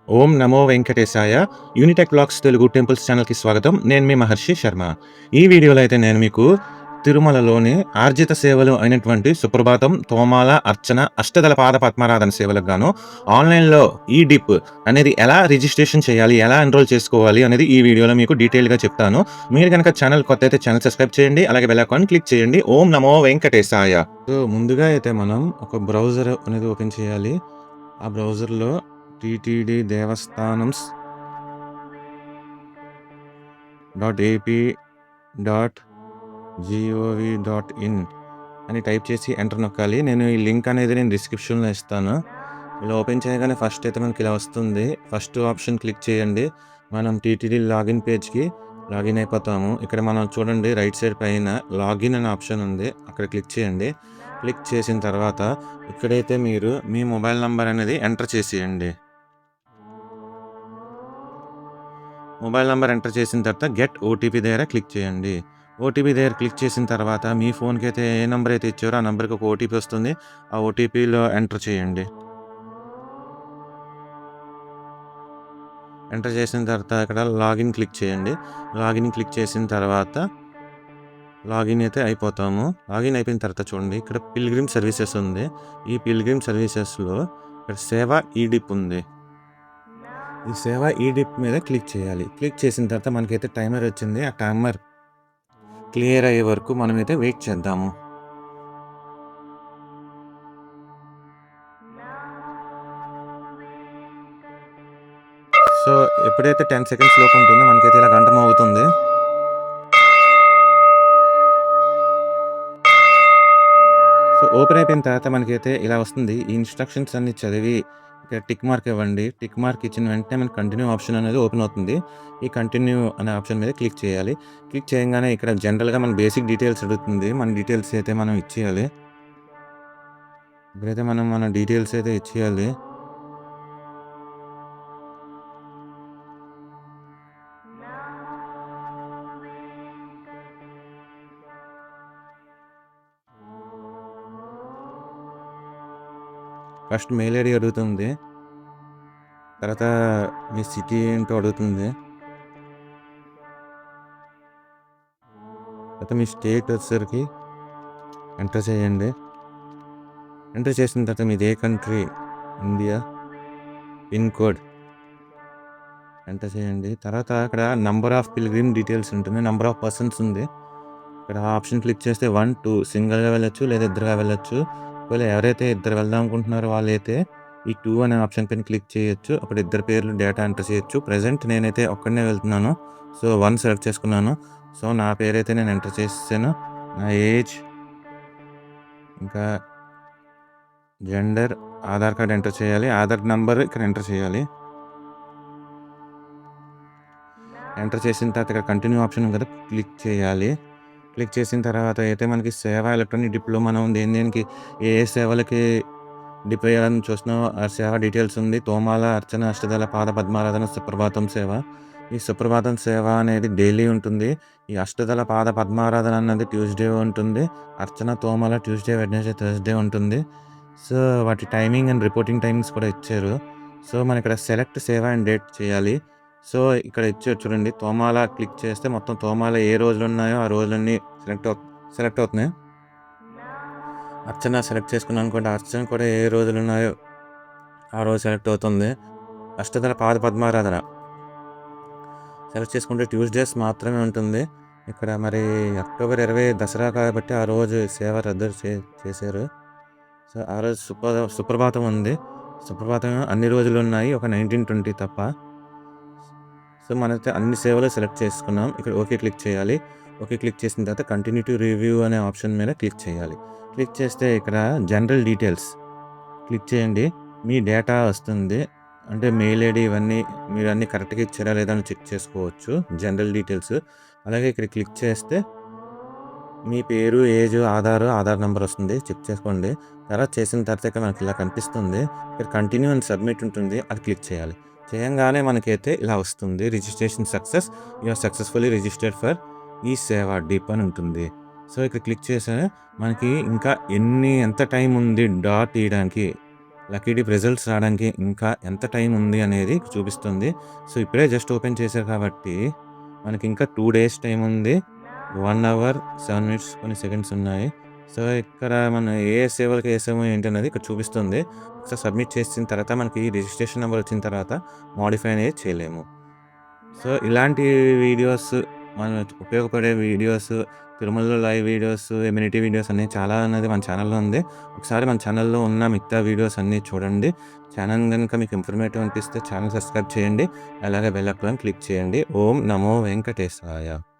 ఓం నమో వెంకటేశాయ. Unitech vlogs Telugu temples ఛానల్‌కి స్వాగతం. నేను మీ మహర్షి శర్మ. ఈ వీడియోలో అయితే నేను మీకు తిరుమలలోని ఆర్జిత సేవలు అయినటువంటి సుప్రభాతం, తోమాల, అర్చన, అష్టదళ పాద పద్మారాధన సేవలకు గాను ఆన్‌లైన్‌లో ఈ డిప్ అనేది ఎలా రిజిస్ట్రేషన్ చేయాలి? ఎలా ఎన్రోల్ చేసుకోవాలి? అనేది ఈ వీడియోలో మీకు డీటెయిల్‌గా చెప్తాను. మీరు గనక ఛానల్ కొత్త అయితే ఛానల్ సబ్స్క్రైబ్ చేయండి. అలాగే బెల్ ఐకాన్ క్లిక్ చేయండి. ఓం నమో వెంకటేశాయ. సో, ముందుగా అయితే మనం ఒక బ్రౌజర్ అనేది ఓపెన్ చేయాలి. ఆ బ్రౌజర్‌లో టీటీడీ దేవస్థానమ్స్ .ఏపీ .gov.in అని టైప్ చేసి ఎంటర్ నొక్కాలి. నేను ఈ లింక్ అనేది డిస్క్రిప్షన్‌లో ఇస్తాను. ఇలా ఓపెన్ చేయగానే ఫస్ట్ అయితే మనకి ఇలా వస్తుంది. ఫస్ట్ ఆప్షన్ క్లిక్ చేయండి. మనం టీటీడీ లాగిన్ పేజ్‌కి లాగిన్ అయిపోతాము. ఇక్కడ మనం చూడండి రైట్ సైడ్ పైన లాగిన్ అనే ఆప్షన్ ఉంది. అక్కడ క్లిక్ చేయండి. క్లిక్ చేసిన తర్వాత ఇక్కడైతే మీరు మీ మొబైల్ నంబర్ అనేది ఎంటర్ చేసేయండి. మొబైల్ నంబర్ ఎంటర్ చేసిన తర్వాత గెట్ ఓటీపీ దగ్గర క్లిక్ చేయండి. ఓటీపీ దగ్గర క్లిక్ చేసిన తర్వాత మీ ఫోన్‌కి అయితే ఏ నంబర్ అయితే ఇచ్చారో ఆ నంబర్‌కి ఒక ఓటీపీ వస్తుంది. ఆ ఓటీపీలో ఎంటర్ చేయండి. ఎంటర్ చేసిన తర్వాత ఇక్కడ లాగిన్ క్లిక్ చేయండి. లాగిన్ క్లిక్ చేసిన తర్వాత లాగిన్ అయితే అయిపోతాము. లాగిన్ అయిపోయిన తర్వాత చూడండి ఇక్కడ పిల్గ్రిమ్ సర్వీసెస్ ఉంది. ఈ పిల్గ్రిమ్ సర్వీసెస్‌లో ఇక్కడ సేవ ఈ-డిప్ ఉంది. ఈ సేవ ఈ-డిప్ మీద క్లిక్ చేయాలి. క్లిక్ చేసిన తర్వాత మనకైతే టైమర్ వచ్చింది. ఆ టైమర్ క్లియర్ అయ్యే వరకు మనమైతే వెయిట్ చేద్దాము. సో, ఎప్పుడైతే 10 సెకండ్స్ లోపు ఉంటుందో మనకైతే ఇలా గంట మోగుతుంది. సో, ఓపెన్ అయిపోయిన తర్వాత మనకైతే ఇలా వస్తుంది. ఈ ఇన్‌స్ట్రక్షన్స్ అన్నీ చదివి ఇక్కడ టిక్ మార్క్ ఇవ్వండి. టిక్ మార్క్ ఇచ్చిన వెంటనే మనకి కంటిన్యూ ఆప్షన్ అనేది ఓపెన్ అవుతుంది. ఈ కంటిన్యూ అనే ఆప్షన్ మీద క్లిక్ చేయాలి. క్లిక్ చేయంగానే ఇక్కడ జనరల్‌గా మన బేసిక్ డీటెయిల్స్ అడుగుతుంది. మన డీటెయిల్స్ అయితే మనం ఇచ్చేయాలి. ఇప్పుడైతే మనం మన డీటెయిల్స్ అయితే ఇచ్చేయాలి. ఫస్ట్ మెయిల్ ఐడీ అడుగుతుంది. తర్వాత మీ సిటీ ఏంటో అడుగుతుంది. తర్వాత మీ స్టేట్ వచ్చేసరికి ఎంటర్ చేయండి. ఎంటర్ చేసిన తర్వాత మీది ఏ country? India. Pin code enter చేయండి. తర్వాత అక్కడ నంబర్ ఆఫ్ పిల్గ్రిమ్ డీటెయిల్స్ ఉంటుంది. నంబర్ ఆఫ్ పర్సన్స్ ఉంది. ఇక్కడ ఆప్షన్ క్లిక్ చేస్తే 1, 2 సింగిల్‌గా వెళ్ళొచ్చు లేదా ఇద్దరుగా వెళ్ళొచ్చు. ఒకవేళ ఎవరైతే ఇద్దరు వెళ్దాం అనుకుంటున్నారో వాళ్ళైతే ఈ 2 అనే ఆప్షన్ పైన క్లిక్ చేయొచ్చు. అప్పుడు ఇద్దరి పేర్లు డేటా ఎంటర్ చేయొచ్చు. ప్రెజెంట్ నేనైతే ఒక్కడినే వెళ్తున్నాను. సో, 1 సెలెక్ట్ చేసుకున్నాను. సో, నా పేరైతే నేను ఎంటర్ చేసేసాను. నా ఏజ్, ఇంకా జెండర్, ఆధార్ కార్డ్ ఎంటర్ చేయాలి. ఆధార్ నంబర్ ఇక్కడ ఎంటర్ చేయాలి. ఎంటర్ చేసిన తర్వాత ఇక్కడ కంటిన్యూ ఆప్షన్ ఉంది కదా! క్లిక్ చేయాలి. క్లిక్ చేసిన తర్వాత అయితే మనకి సేవ ఎలక్ట్రానిక్ డిప్‌లో మనం దేనికి ఏ ఏ సేవలకి డిప్ వేయాలని చూస్తున్నామో ఆ సేవ డీటెయిల్స్ ఉంది. తోమాల, అర్చన, అష్టదళ పాద పద్మారాధన, సుప్రభాతం సేవ. ఈ సుప్రభాతం సేవ అనేది డైలీ ఉంటుంది. ఈ అష్టదళ పాద పద్మారాధన అన్నది ట్యూస్‌డే ఉంటుంది. అర్చన, తోమాల ట్యూస్‌డే, వెడ్నెస్‌డే, థర్స్‌డే ఉంటుంది. సో, వాటి టైమింగ్ అండ్ రిపోర్టింగ్ టైమింగ్స్ కూడా ఇచ్చారు. సో, మనం ఇక్కడ సెలెక్ట్ సేవ అండ్ డేట్ చేయాలి. సో, ఇక్కడ ఇచ్చారు చూడండి. తోమాల క్లిక్ చేస్తే మొత్తం తోమాల ఏ రోజులున్నాయో ఆ రోజులన్నీ సెలెక్ట్ అవుతున్నాయి. అర్చన సెలెక్ట్ చేసుకున్నాననుకోండి. అర్చన కూడా ఏ రోజులున్నాయో ఆ రోజు సెలెక్ట్ అవుతుంది. అష్టదళ పాద పద్మారాధన సెలెక్ట్ చేసుకుంటే ట్యూస్‌డేస్ మాత్రమే ఉంటుంది. ఇక్కడ మరి అక్టోబర్ 20 దసరా కాబట్టి ఆ రోజు సేవ రద్దు చేశారు. సో, ఆ రోజు సుప్రభాతం ఉంది. సుప్రభాతం అన్ని రోజులున్నాయి. ఒక 1920 తప్ప. సో, మనమైతే అన్ని సేవలు సెలెక్ట్ చేసుకున్నాం. ఇక్కడ ఓకే క్లిక్ చేయాలి. ఓకే క్లిక్ చేసిన తర్వాత కంటిన్యూ టు రివ్యూ అనే ఆప్షన్ మీద క్లిక్ చేయాలి. క్లిక్ చేస్తే ఇక్కడ జనరల్ డీటెయిల్స్ క్లిక్ చేయండి. మీ డేటా వస్తుంది. అంటే మెయిల్ ఐడీ ఇవన్నీ మీరు అన్నీ కరెక్ట్‌గా ఇచ్చారా లేదా అని చెక్ చేసుకోవచ్చు. General details. అలాగే ఇక్కడ క్లిక్ చేస్తే మీ పేరు, ఏజ్, ఆధార్ నంబర్ వస్తుంది. చెక్ చేసుకోండి. తర్వాత చేసిన తర్వాత ఇక్కడ మనకి ఇలా కనిపిస్తుంది. ఇక్కడ కంటిన్యూ అండ్ సబ్మిట్ ఉంటుంది. అది క్లిక్ చేయాలి. చేయంగానే మనకైతే ఇలా వస్తుంది. Registration success. You are successfully registered for ఈ సేవ డిప్ అని ఉంటుంది. సో, ఇక్కడ క్లిక్ చేసారా మనకి ఇంకా ఎంత టైం ఉంది డాట్ తీయడానికి లక్కీ డిప్ రిజల్ట్స్ రావడానికి ఇంకా ఎంత టైం ఉంది అనేది చూపిస్తుంది. సో, ఇప్పుడే జస్ట్ ఓపెన్ చేశారు కాబట్టి మనకి ఇంకా 2 డేస్ టైం ఉంది. 1 అవర్ 7 మినిట్స్ కొన్ని సెకండ్స్ ఉన్నాయి. సో, ఇక్కడ మనం ఏ సేవలకి ఏసామో ఏంటనేది ఇక్కడ చూపిస్తుంది. ఒకసారి సబ్మిట్ చేసిన తర్వాత మనకి రిజిస్ట్రేషన్ నంబర్ వచ్చిన తర్వాత మోడిఫై అనేది చేయలేము. సో, ఇలాంటి వీడియోస్ మనకు ఉపయోగపడే వీడియోస్, తిరుమలలో లైవ్ వీడియోస్, ఎమ్యూనిటీ వీడియోస్ అన్నీ చాలా అనేది మన ఛానల్‌లో ఉంది. ఒకసారి మన ఛానల్‌లో ఉన్న మిగతా వీడియోస్ అన్నీ చూడండి. ఛానల్ గనుక మీకు ఇన్ఫర్మేటివ్ అనిపిస్తే ఛానల్ సబ్స్క్రైబ్ చేయండి. అలాగే బెల్ ఐకాన్ క్లిక్ చేయండి. ఓం నమో వెంకటేశాయ.